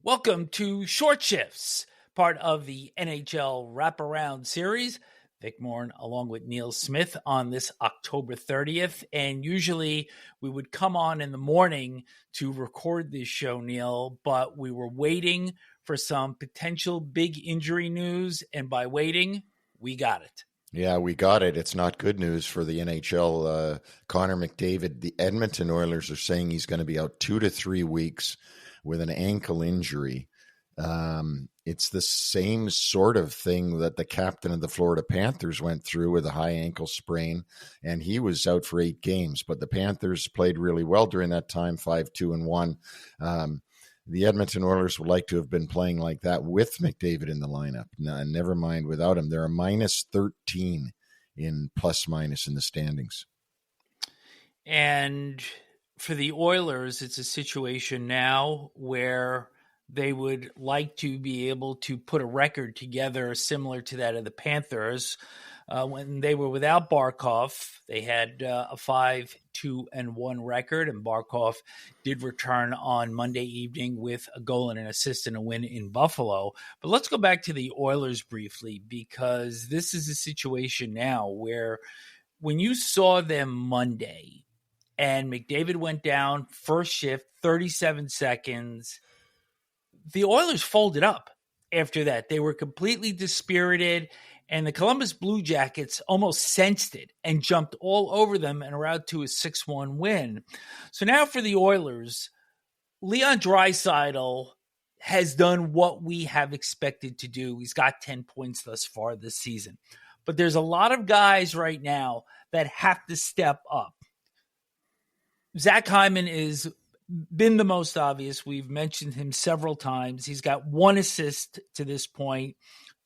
Welcome to Short Shifts, part of the NHL Wraparound series. Vic Morren along with Neil Smith on this October 30th. And usually we would come on in the morning to record this show, Neil, but we were waiting for some potential big injury news. And by waiting, we got it. Yeah, we got it. It's not good news for the NHL. Connor McDavid, the Edmonton Oilers are saying he's going to be out 2 to 3 weeks with an ankle injury. It's the same sort of thing that the captain of the Florida Panthers went through with a high ankle sprain, and he was out for 8 games. But the Panthers played really well during that time, 5-2-1. The Edmonton Oilers would like to have been playing like that with McDavid in the lineup. Never mind without him. They're a minus 13 in plus-minus in the standings. And for the Oilers, it's a situation now where they would like to be able to put a record together similar to that of the Panthers. When they were without Barkov, they had a 5-2-1 record, and Barkov did return on Monday evening with a goal and an assist and a win in Buffalo. But let's go back to the Oilers briefly, because this is a situation now where when you saw them Monday and McDavid went down first shift, 37 seconds, the Oilers folded up after that. They were completely dispirited, and the Columbus Blue Jackets almost sensed it and jumped all over them and route to a 6-1 win. So now for the Oilers, Leon Draisaitl has done what we have expected to do. He's got 10 points thus far this season. But there's a lot of guys right now that have to step up. Zach Hyman has been the most obvious. We've mentioned him several times. He's got 1 assist to this point,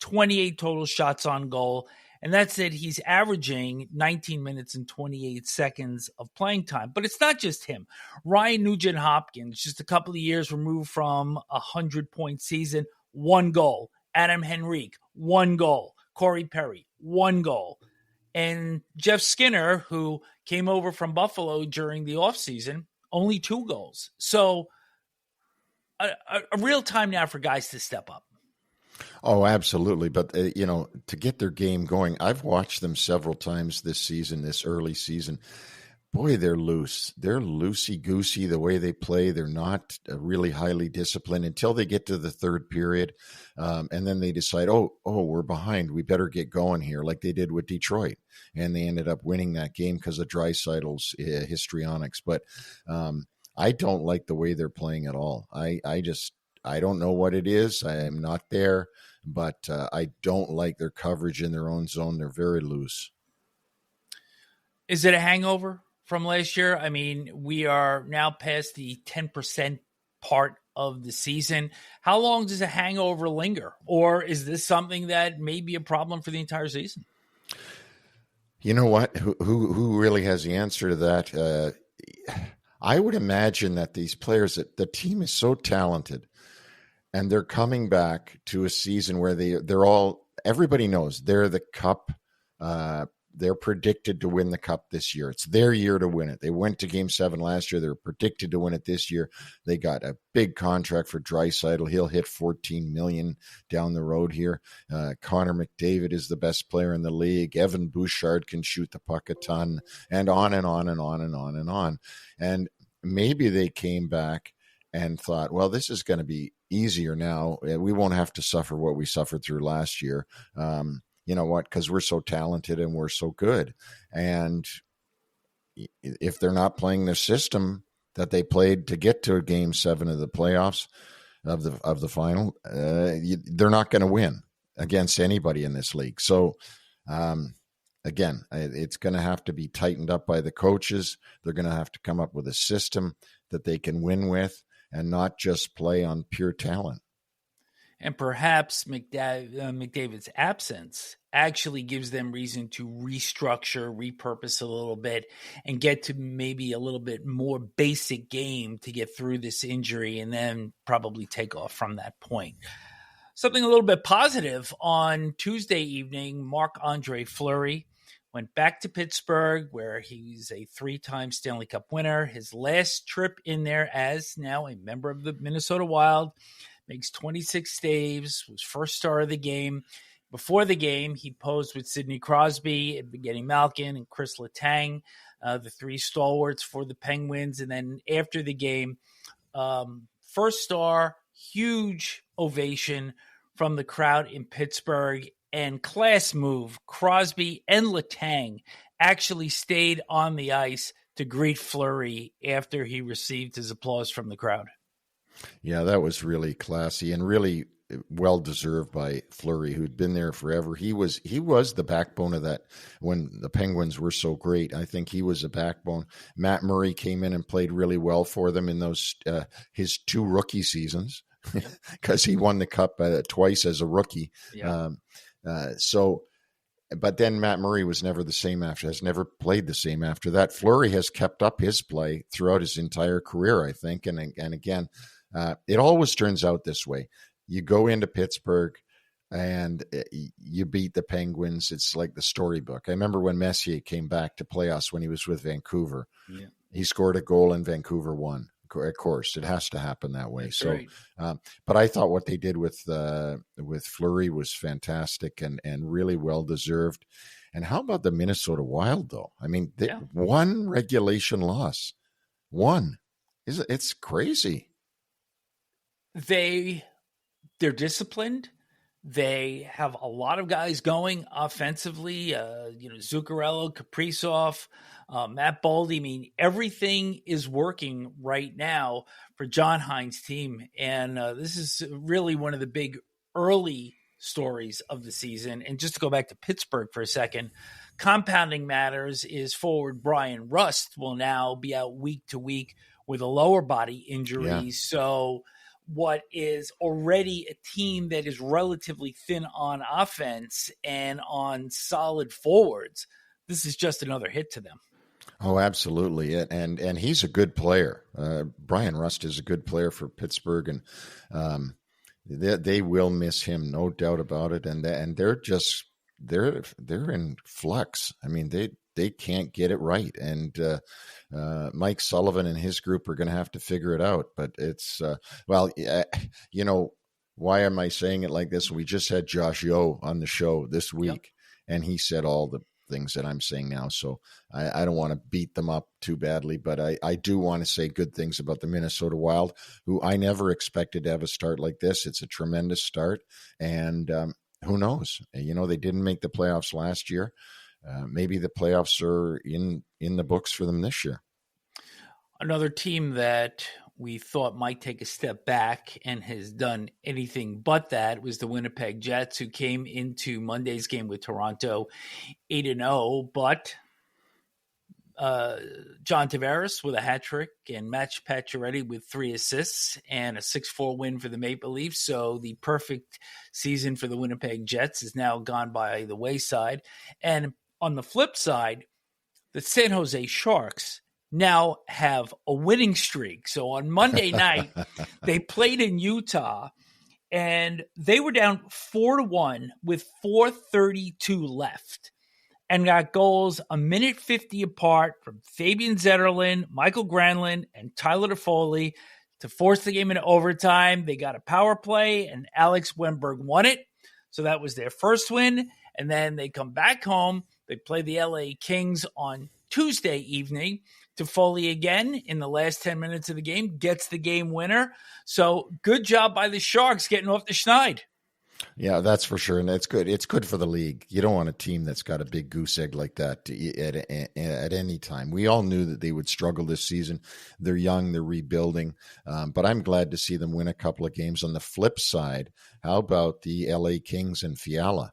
28 total shots on goal, and that's it. He's averaging 19 minutes and 28 seconds of playing time. But it's not just him. Ryan Nugent-Hopkins, just a couple of years removed from a 100-point season, 1 goal. Adam Henrique, 1 goal. Corey Perry, 1 goal. And Jeff Skinner, who came over from Buffalo during the offseason, only 2 goals. So a real time now for guys to step up. Oh, absolutely. But, to get their game going, I've watched them several times this season, this early season. Boy, they're loose. They're loosey-goosey the way they play. They're not really highly disciplined until they get to the third period. And then they decide, oh, we're behind. We better get going here, like they did with Detroit. And they ended up winning that game because of Draisaitl's histrionics. But I don't like the way they're playing at all. I don't know what it is. I am not there. But I don't like their coverage in their own zone. They're very loose. Is it a hangover from last year? I mean, we are now past the 10% part of the season. How long does a hangover linger? Or is this something that may be a problem for the entire season? You know what? Who really has the answer to that? I would imagine that these players, that the team is so talented, and they're coming back to a season where everybody knows they're the Cup. They're predicted to win the Cup this year. It's their year to win it. They went to Game 7 last year. They're predicted to win it this year. They got a big contract for Draisaitl. He'll hit $14 million down the road here. Connor McDavid is the best player in the league. Evan Bouchard can shoot the puck a ton, and on and on and on and on and on. And maybe they came back and thought, well, this is going to be easier now. We won't have to suffer what we suffered through last year. You know what? Because we're so talented and we're so good. And if they're not playing the system that they played to get to Game 7 of the playoffs of the final, they're not going to win against anybody in this league. So, again, it's going to have to be tightened up by the coaches. They're going to have to come up with a system that they can win with and not just play on pure talent. And perhaps McDavid's absence actually gives them reason to restructure, repurpose a little bit, and get to maybe a little bit more basic game to get through this injury and then probably take off from that point. Something a little bit positive on Tuesday evening, Marc-Andre Fleury went back to Pittsburgh, where he's a 3-time Stanley Cup winner. His last trip in there as now a member of the Minnesota Wild, makes 26 saves, was first star of the game. Before the game, he posed with Sidney Crosby, Evgeny Malkin, and Chris Letang, the three stalwarts for the Penguins. And then after the game, first star, huge ovation from the crowd in Pittsburgh, and class move. Crosby and Letang actually stayed on the ice to greet Fleury after he received his applause from the crowd. Yeah, that was really classy and really well deserved by Fleury, who'd been there forever. He was the backbone of that when the Penguins were so great. I think he was a backbone. Matt Murray came in and played really well for them in those his two rookie seasons because he won the cup twice as a rookie. Yeah. But then Matt Murray was never the same has never played the same after that. Fleury has kept up his play throughout his entire career, I think. And again, it always turns out this way. You go into Pittsburgh and you beat the Penguins. It's like the storybook. I remember when Messier came back to play us when he was with Vancouver. Yeah. He scored a goal and Vancouver won. Of course, it has to happen that way. That's right. But I thought what they did with Fleury was fantastic and really well deserved. And how about the Minnesota Wild, though? I mean, one regulation loss, it's crazy. They're disciplined. They have a lot of guys going offensively. Zuccarello, Kaprizov, Matt Boldy. I mean, everything is working right now for John Hines' team. And this is really one of the big early stories of the season. And just to go back to Pittsburgh for a second, compounding matters is forward Brian Rust will now be out week to week with a lower body injury. Yeah. So what is already a team that is relatively thin on offense and on solid forwards, this is just another hit to them. Oh, absolutely. And he's a good player. Brian Rust is a good player for Pittsburgh, and they will miss him, no doubt about it. And they're in flux. I mean, they can't get it right. And Mike Sullivan and his group are going to have to figure it out. But it's, why am I saying it like this? We just had Josh Yeo on the show this week, and he said all the things that I'm saying now. So I don't want to beat them up too badly, but I do want to say good things about the Minnesota Wild, who I never expected to have a start like this. It's a tremendous start. And who knows? They didn't make the playoffs last year. Maybe the playoffs are in the books for them this year. Another team that we thought might take a step back and has done anything but that was the Winnipeg Jets, who came into Monday's game with Toronto 8-0, but John Tavares with a hat trick and Match Pacioretty with 3 assists and a 6-4 win for the Maple Leafs. So the perfect season for the Winnipeg Jets is now gone by the wayside. And on the flip side, the San Jose Sharks now have a winning streak. So on Monday night, they played in Utah, and they were down 4-1 with 4:32 left and got goals a minute 50 apart from Fabian Zetterlund, Michael Granlund, and Tyler Toffoli to force the game into overtime. They got a power play, and Alex Wennberg won it. So that was their first win. And then they come back home. They play the LA Kings on Tuesday evening. Toffoli again in the last 10 minutes of the game gets the game winner. So good job by the Sharks getting off the schneid. Yeah, that's for sure. And that's good. It's good for the league. You don't want a team that's got a big goose egg like that at any time. We all knew that they would struggle this season. They're young, they're rebuilding. But I'm glad to see them win a couple of games. On the flip side, how about the LA Kings and Fiala?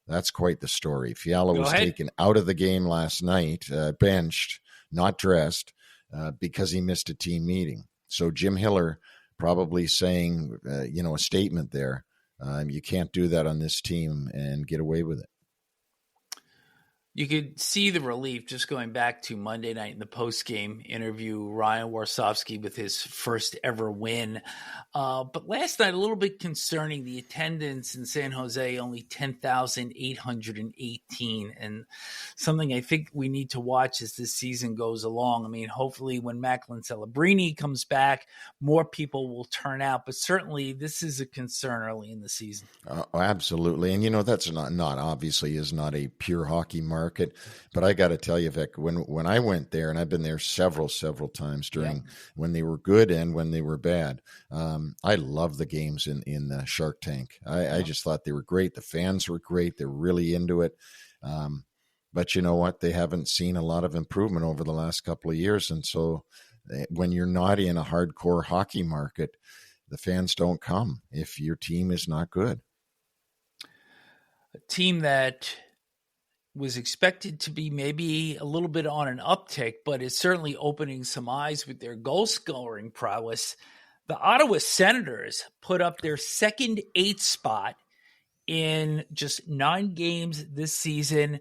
That's quite the story. Fiala was taken out of the game last night, benched, not dressed, because he missed a team meeting. So Jim Hiller probably saying, a statement there. You can't do that on this team and get away with it. You could see the relief just going back to Monday night in the post-game interview, Ryan Warsofsky with his first ever win. But last night, a little bit concerning, the attendance in San Jose, only 10,818. And something I think we need to watch as this season goes along. I mean, hopefully when Macklin Celebrini comes back, more people will turn out. But certainly this is a concern early in the season. Absolutely. And, that's not obviously is not a pure hockey market. But I got to tell you, Vic, when I went there, and I've been there several times during when they were good and when they were bad, I love the games in Shark Tank. I just thought they were great. The fans were great. They're really into it. But you know what? They haven't seen a lot of improvement over the last couple of years. And so when you're not in a hardcore hockey market, the fans don't come if your team is not good. A team that was expected to be maybe a little bit on an uptick, but is certainly opening some eyes with their goal-scoring prowess. The Ottawa Senators put up their second 8th spot in just 9 games this season.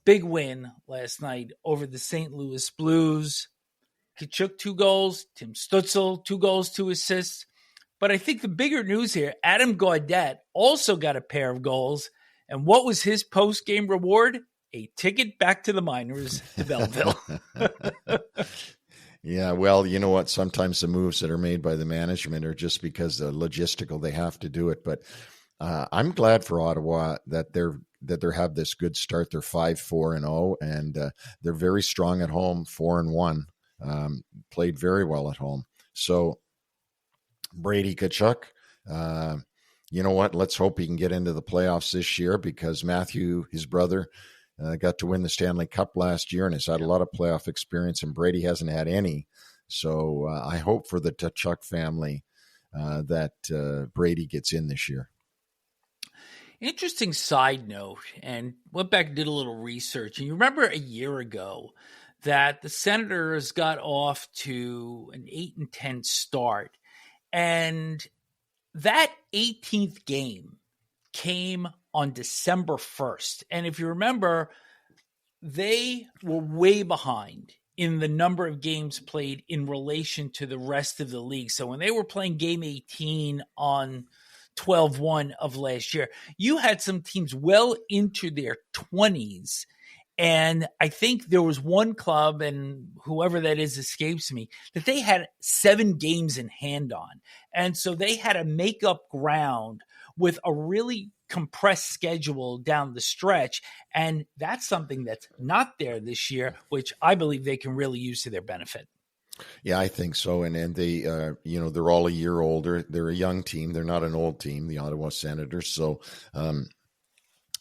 Big win last night over the St. Louis Blues. Tkachuk 2 goals, Tim Stützle 2 goals, 2 assists. But I think the bigger news here, Adam Gaudette also got a pair of goals. And what was his post-game reward? A ticket back to the minors to Belleville. Yeah, well, you know what? Sometimes the moves that are made by the management are just because the logistical, they have to do it. But I'm glad for Ottawa that they have this good start. They're 5-4-0, and they're very strong at home, 4-1. Played very well at home. So Brady Tkachuk, you know what? Let's hope he can get into the playoffs this year, because Matthew, his brother, got to win the Stanley Cup last year and has had a lot of playoff experience, and Brady hasn't had any. So I hope for the Tkachuk family that Brady gets in this year. Interesting side note, and went back and did a little research. And you remember a year ago that the Senators got off to an 8-10 start, and that 18th game came on December 1st. And if you remember, they were way behind in the number of games played in relation to the rest of the league. So when they were playing game 18 on 12-1 of last year, you had some teams well into their 20s. And I think there was one club, and whoever that is escapes me, that they had 7 games in hand on. And so they had to make up ground with a really compressed schedule down the stretch. And that's something that's not there this year, which I believe they can really use to their benefit. Yeah, I think so. And they, they're all a year older. They're a young team. They're not an old team, the Ottawa Senators. So,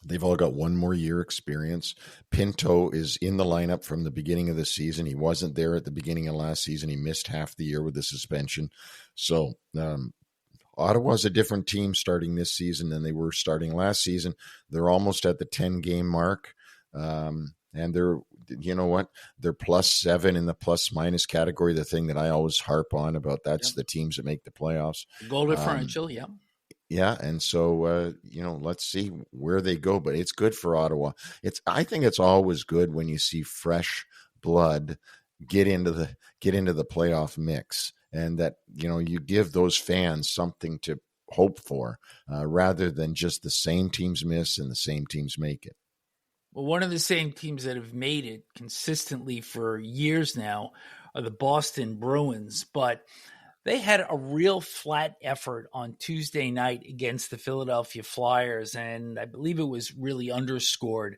they've all got 1 more year experience. Pinto is in the lineup from the beginning of the season. He wasn't there at the beginning of last season. He missed half the year with the suspension. So Ottawa's a different team starting this season than they were starting last season. They're almost at the 10-game mark. And they're, you know what? They're +7 in the plus-minus category, the thing that I always harp on about. That's the teams that make the playoffs. Goal differential, yeah. Yeah, and so let's see where they go, but it's good for Ottawa. I think it's always good when you see fresh blood get into the playoff mix, and that you give those fans something to hope for, rather than just the same teams miss and the same teams make it. Well, one of the same teams that have made it consistently for years now are the Boston Bruins, but they had a real flat effort on Tuesday night against the Philadelphia Flyers, and I believe it was really underscored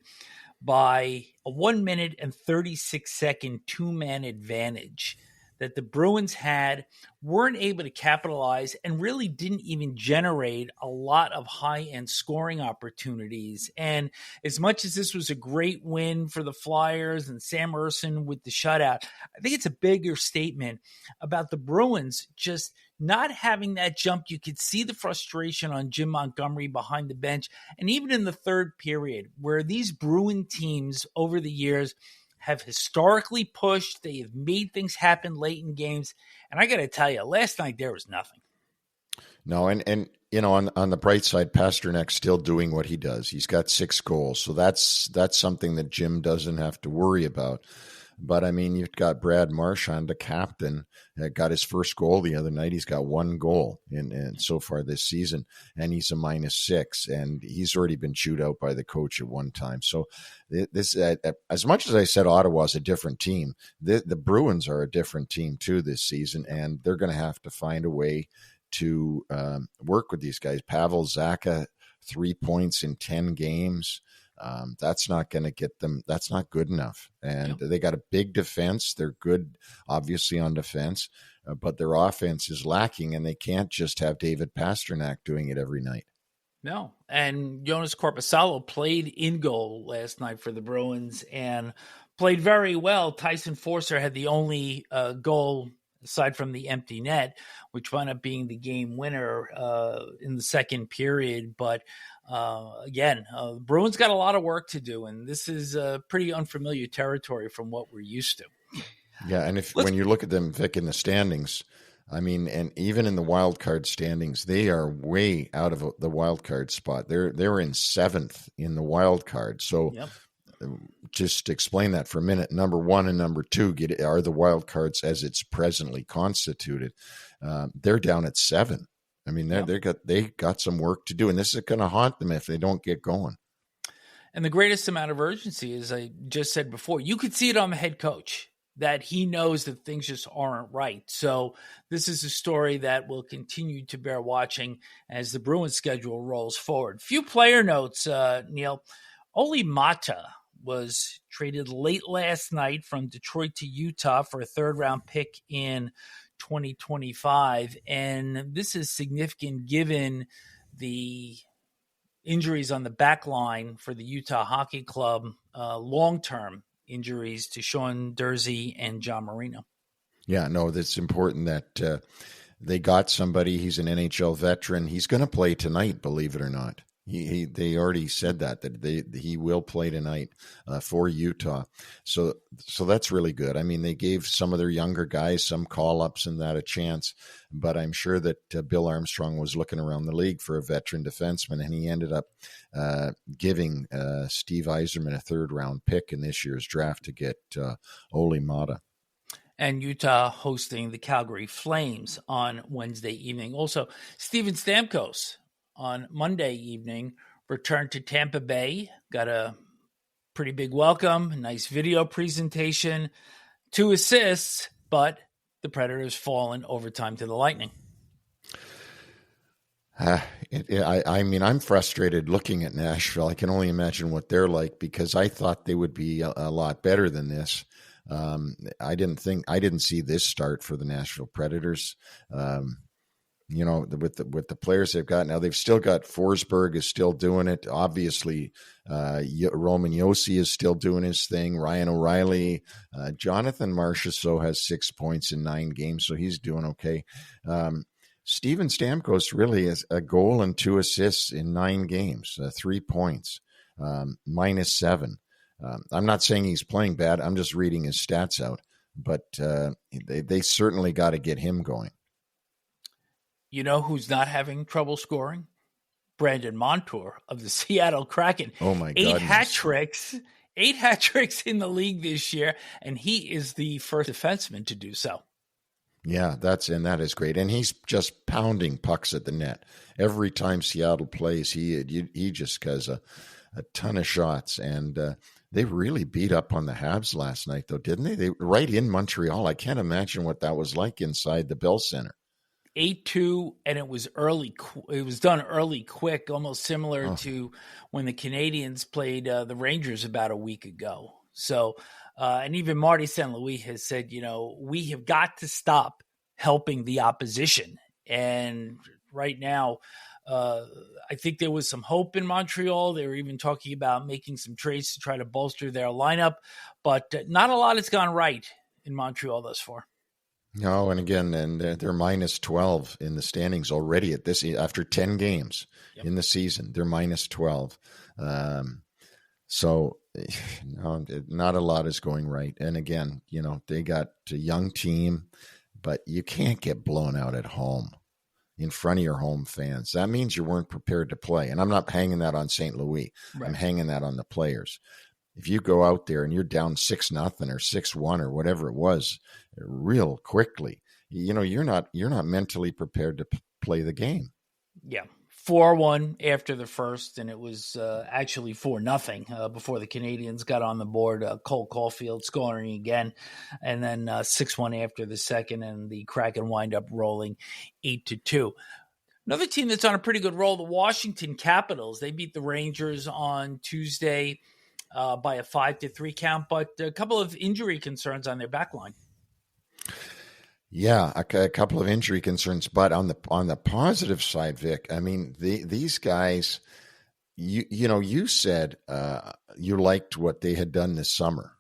by a 1 minute and 36-second 2-man advantage that the Bruins had, weren't able to capitalize, and really didn't even generate a lot of high-end scoring opportunities. And as much as this was a great win for the Flyers and Sam Ersson with the shutout, I think it's a bigger statement about the Bruins just not having that jump. You could see the frustration on Jim Montgomery behind the bench. And even in the third period, where these Bruin teams over the years have historically pushed, they have made things happen late in games. And I got to tell you, last night there was nothing. No, and on the bright side, Pasternak's still doing what he does. He's got 6 goals, so that's something that Jim doesn't have to worry about. But I mean, you've got Brad Marchand, the captain, got his first goal the other night. He's got 1 goal in so far this season, and he's a -6, and he's already been chewed out by the coach at one time. So this, as much as I said Ottawa's a different team, the Bruins are a different team too this season, and they're going to have to find a way to work with these guys. Pavel Zacha, 3 points in 10 games. That's not going to get them. That's not good enough. And They got a big defense. They're good, obviously, on defense, but their offense is lacking, and they can't just have David Pastrnak doing it every night. No. And Jonas Korpisalo played in goal last night for the Bruins and played very well. Tyson Forster had the only goal aside from the empty net, which wound up being the game winner in the second period. But again, the Bruins got a lot of work to do, and this is pretty unfamiliar territory from what we're used to. Yeah, and when you look at them, Vic, in the standings, I mean, and even in the wild card standings, they are way out of the wild card spot. They're in 7th in the wild card. So just explain that for a minute. Number 1 and number 2 are the wild cards as it's presently constituted. They're down at 7. I mean, they got some work to do, and this is going to haunt them if they don't get going. And the greatest amount of urgency, as I just said before, you could see it on the head coach, that he knows that things just aren't right. So this is a story that will continue to bear watching as the Bruins schedule rolls forward. Few player notes, Neil. Ole Maatta was traded late last night from Detroit to Utah for a 3rd-round pick in 2025. And this is significant given the injuries on the back line for the Utah Hockey Club, long-term injuries to Sean Durzi and John Marino. Yeah, no, that's important that they got somebody. He's an NHL veteran. He's going to play tonight, believe it or not. They already said that he will play tonight for Utah. So that's really good. I mean, they gave some of their younger guys some call-ups and that a chance, but I'm sure that Bill Armstrong was looking around the league for a veteran defenseman, and he ended up giving Steve Yzerman a 3rd-round pick in this year's draft to get Ole Maatta. And Utah hosting the Calgary Flames on Wednesday evening. Also, Steven Stamkos on Monday evening returned to Tampa Bay, got a pretty big welcome, nice video presentation, 2 assists, but the Predators fall in overtime to the Lightning. I mean, I'm frustrated looking at Nashville. I can only imagine what they're like, because I thought they would be a lot better than this. I didn't see this start for the Nashville Predators. With the players they've got now, they've still got Forsberg is still doing it. Obviously, Roman Josi is still doing his thing. Ryan O'Reilly, Jonathan Marchessault has 6 points in 9 games, so he's doing okay. Steven Stamkos really is a goal and 2 assists in 9 games, 3 points, -7. I'm not saying he's playing bad. I'm just reading his stats out, but they certainly got to get him going. You know who's not having trouble scoring? Brandon Montour of the Seattle Kraken. Oh, my God. 8 hat tricks. 8 hat tricks in the league this year, and he is the first defenseman to do so. Yeah, that is great. And he's just pounding pucks at the net. Every time Seattle plays, he just has a ton of shots. And they really beat up on the Habs last night, though, didn't they? They right in Montreal. I can't imagine what that was like inside the Bell Center. 8-2, and it was early. It was done early, quick, almost similar to when the Canadians played the Rangers about a week ago. So, and even Marty St. Louis has said, we have got to stop helping the opposition. And right now, I think there was some hope in Montreal. They were even talking about making some trades to try to bolster their lineup, but not a lot has gone right in Montreal thus far. No, and again, they're -12 in the standings already at this after 10 games in the season. They're -12. So no, not a lot is going right. And again, they got a young team, but you can't get blown out at home. in front of your home fans. That means you weren't prepared to play. And I'm not hanging that on St. Louis. Right. I'm hanging that on the players. If you go out there and you're down 6-0 or 6-1 or whatever it was real quickly, you're not mentally prepared to play the game. Yeah. 4-1 after the first, and it was actually 4-0 before the Canadians got on the board. Cole Caulfield scoring again, and then 6-1 after the second, and the Kraken wind up rolling 8-2. Another team that's on a pretty good roll, the Washington Capitals. They beat the Rangers on Tuesday by a 5-3 count, but a couple of injury concerns on their back line. Yeah, a couple of injury concerns, but on the positive side, Vic, I mean, these guys, you said you liked what they had done this summer.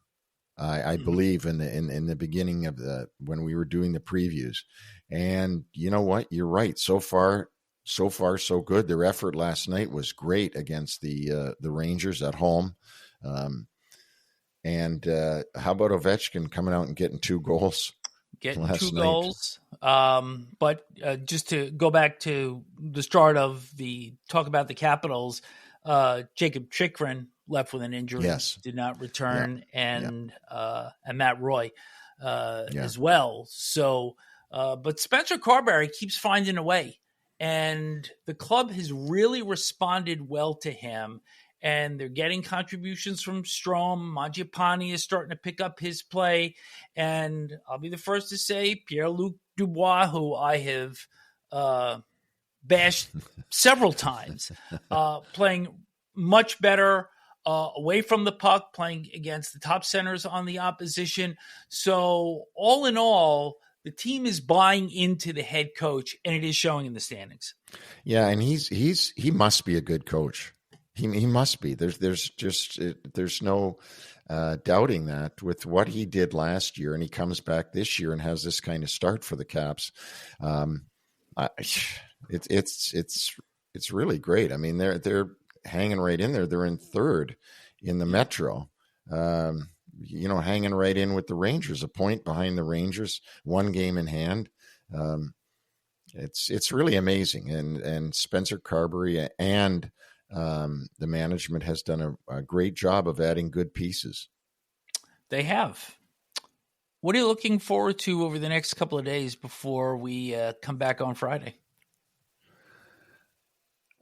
I believe in the beginning of when we were doing the previews, and you know what, you're right. So far, so good. Their effort last night was great against the Rangers at home. And how about Ovechkin coming out and getting 2 goals? Getting 2 goals. But just to go back to the start of talk about the Capitals, Jacob Chikrin left with an injury, yes. Did not return, and Matt Roy as well. So, but Spencer Carberry keeps finding a way, and the club has really responded well to him. And they're getting contributions from Strome. Mangiapane is starting to pick up his play. And I'll be the first to say Pierre-Luc Dubois, who I have bashed several times, playing much better away from the puck, playing against the top centers on the opposition. So all in all, the team is buying into the head coach, and it is showing in the standings. Yeah, and he must be a good coach. He must be. There's no doubting that with what he did last year, and he comes back this year and has this kind of start for the Caps. It's really great. I mean, they're hanging right in there. They're in third in the Metro. Hanging right in with the Rangers, a point behind the Rangers, 1 game in hand. It's really amazing, and Spencer Carberry and the management has done a great job of adding good pieces. They have. What are you looking forward to over the next couple of days before we come back on Friday?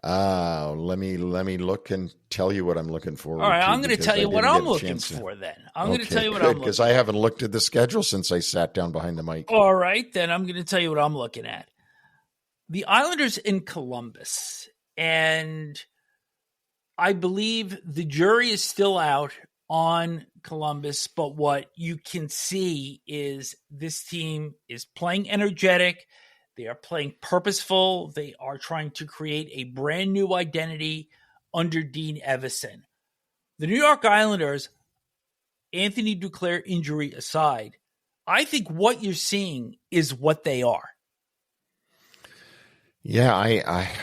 Let me look and tell you what I'm looking forward to. All right, I'm going to tell you what I'm looking for then. I'm going to tell you what I'm looking for. Because I haven't looked at the schedule since I sat down behind the mic. All right, then I'm going to tell you what I'm looking at. The Islanders in Columbus, and I believe the jury is still out on Columbus, but what you can see is this team is playing energetic. They are playing purposeful. They are trying to create a brand new identity under Dean Evison. The New York Islanders, Anthony Duclair injury aside, I think what you're seeing is what they are. Yeah,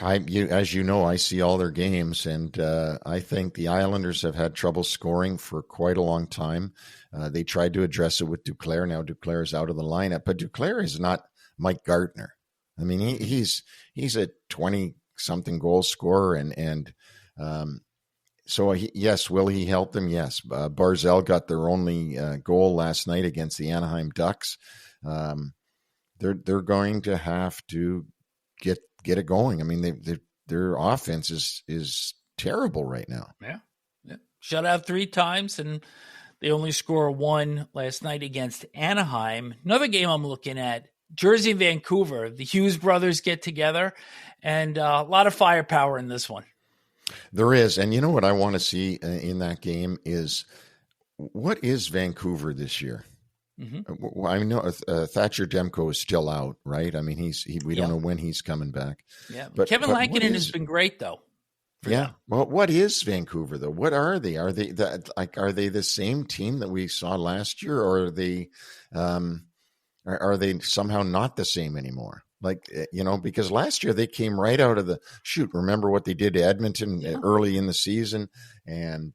as you know, I see all their games, and I think the Islanders have had trouble scoring for quite a long time. They tried to address it with Duclair. Now Duclair is out of the lineup, but Duclair is not Mike Gartner. I mean, he's a 20-something goal scorer, and so yes, will he help them? Yes. Barzal got their only goal last night against the Anaheim Ducks. They're going to have to get it going. I mean, their offense is terrible right now. Yeah. Shut out 3 times, and they only score 1 last night against Anaheim. Another game I'm looking at, Jersey, Vancouver. The Hughes brothers get together, and a lot of firepower in this one. There is, and you know what I want to see in that game is, what is Vancouver this year? Mm-hmm. I know Thatcher Demko is still out, right? I mean, we don't know when he's coming back. Yeah, but Kevin Lankinen has been great, though. Yeah. Them. Well, what is Vancouver though? What are they? Are they the same team that we saw last year, or are they somehow not the same anymore? Because last year they came right out of the chute. Remember what they did to Edmonton early in the season, and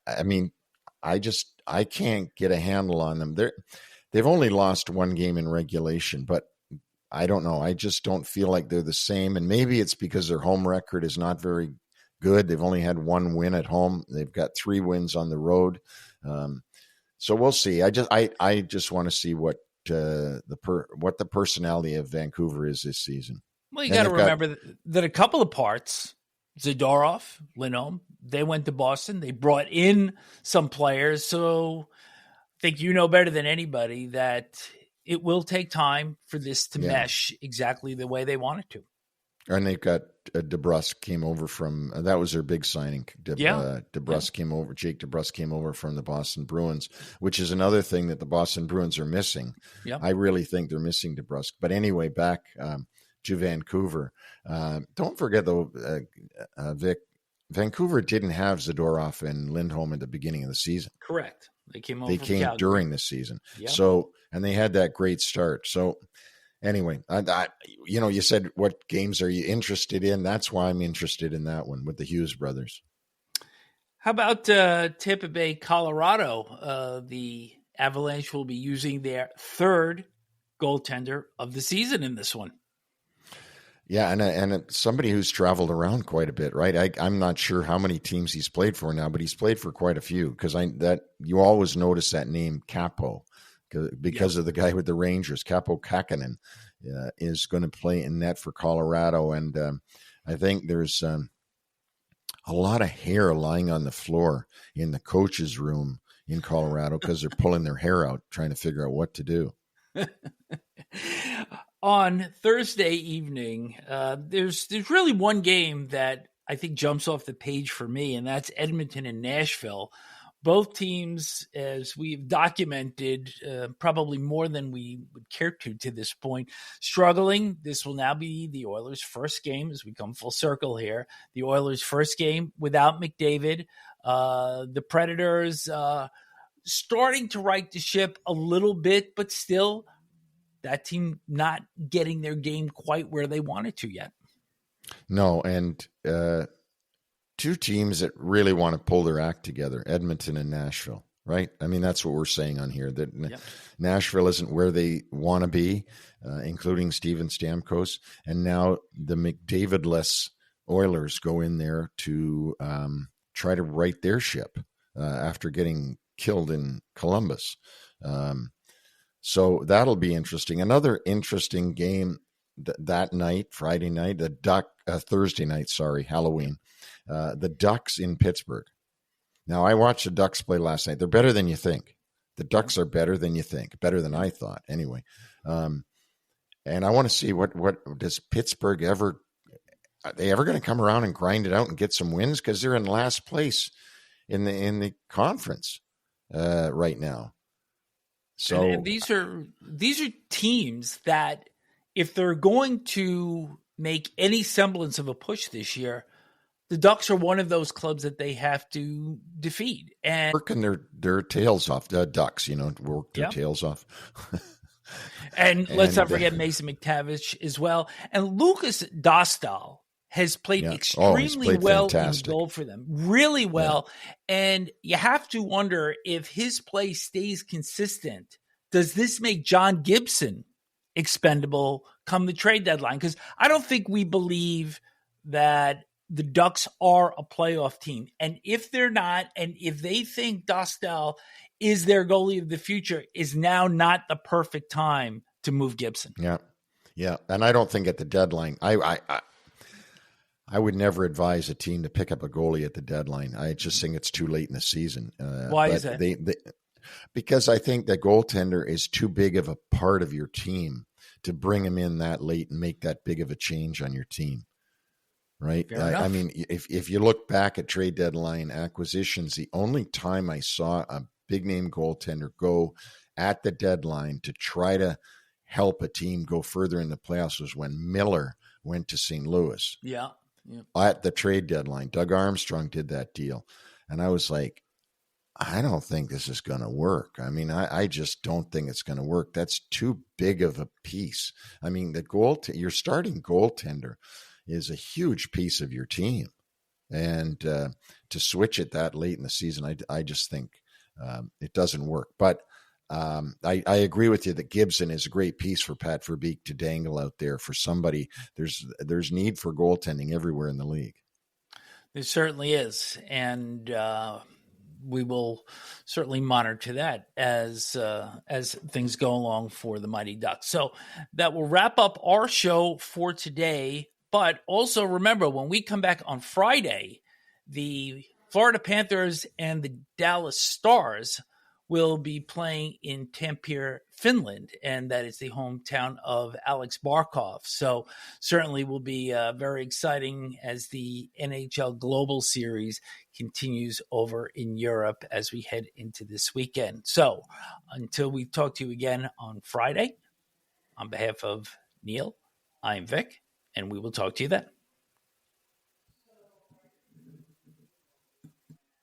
I mean, I can't get a handle on them. They've only lost 1 game in regulation, but I don't know. I just don't feel like they're the same. And maybe it's because their home record is not very good. They've only had one win at home. They've got 3 wins on the road. So we'll see. I just want to see what the personality of Vancouver is this season. Well, you got to remember that a couple of parts, Zadorov, Lindholm, they went to Boston. They brought in some players. So I think you know better than anybody that it will take time for this to mesh exactly the way they want it to. And they've got DeBrusk came over from that was their big signing. DeBrusk came over. Jake DeBrusk came over from the Boston Bruins, which is another thing that the Boston Bruins are missing. Yep. I really think they're missing DeBrusk. But anyway, back to Vancouver. Don't forget though, Vic, Vancouver didn't have Zadorov and Lindholm at the beginning of the season. Correct. They came during the season. Yep. So, and they had that great start. So anyway, you said, what games are you interested in? That's why I'm interested in that one with the Hughes brothers. How about Tampa Bay, Colorado? The Avalanche will be using their 3rd goaltender of the season in this one. Yeah, and somebody who's traveled around quite a bit, right? I'm not sure how many teams he's played for now, but he's played for quite a few because you always notice that name Capo because of the guy with the Rangers. Capo Kakkonen is going to play in net for Colorado, and I think there's a lot of hair lying on the floor in the coach's room in Colorado because they're pulling their hair out trying to figure out what to do. On Thursday evening, there's really one game that I think jumps off the page for me, and that's Edmonton and Nashville. Both teams, as we've documented, probably more than we would care to this point, struggling. This will now be the Oilers' first game as we come full circle here. The Oilers' first game without McDavid. The Predators starting to right the ship a little bit, but still that team not getting their game quite where they wanted to yet. No, and 2 teams that really want to pull their act together, Edmonton and Nashville, right? I mean, that's what we're saying on here, that Nashville isn't where they want to be, including Steven Stamkos. And now the McDavid-less Oilers go in there to try to right their ship after getting killed in Columbus. So that'll be interesting. Another interesting game that night, Friday night, Thursday night, Halloween. The Ducks in Pittsburgh. Now, I watched the Ducks play last night. They're better than you think. The Ducks are better than you think, better than I thought, anyway. And I want to see what does Pittsburgh are they ever going to come around and grind it out and get some wins? Because they're in last place in the conference right now. So and these are teams that if they're going to make any semblance of a push this year, the Ducks are one of those clubs that they have to defeat. And working their tails off. The Ducks, work their tails off. and let's not forget Mason McTavish as well. And Lucas Dostal has played extremely well fantastic. In goal for them, really well. Yeah. And you have to wonder if his play stays consistent. Does this make John Gibson expendable come the trade deadline? Because I don't think we believe that the Ducks are a playoff team. And if they're not, and if they think Dostal is their goalie of the future, is now not the perfect time to move Gibson. Yeah. Yeah. And I don't think at the deadline, I would never advise a team to pick up a goalie at the deadline. I just think it's too late in the season. Why is that? Because I think the goaltender is too big of a part of your team to bring him in that late and make that big of a change on your team. Right. I mean, if you look back at trade deadline acquisitions, the only time I saw a big name goaltender go at the deadline to try to help a team go further in the playoffs was when Miller went to St. Louis. Yeah. At the trade deadline. Doug Armstrong did that deal. And I was like, I don't think this is going to work. I mean, I just don't think it's going to work. That's too big of a piece. I mean, your starting goaltender is a huge piece of your team. And to switch it that late in the season, I just think it doesn't work. But I agree with you that Gibson is a great piece for Pat Verbeek to dangle out there for somebody. There's need for goaltending everywhere in the league. There certainly is, and we will certainly monitor that as things go along for the Mighty Ducks. So that will wrap up our show for today. But also remember, when we come back on Friday, the Florida Panthers and the Dallas Stars will be playing in Tampere, Finland, and that is the hometown of Alex Barkov. So certainly will be very exciting as the NHL Global Series continues over in Europe as we head into this weekend. So until we talk to you again on Friday, on behalf of Neil, I'm Vic, and we will talk to you then.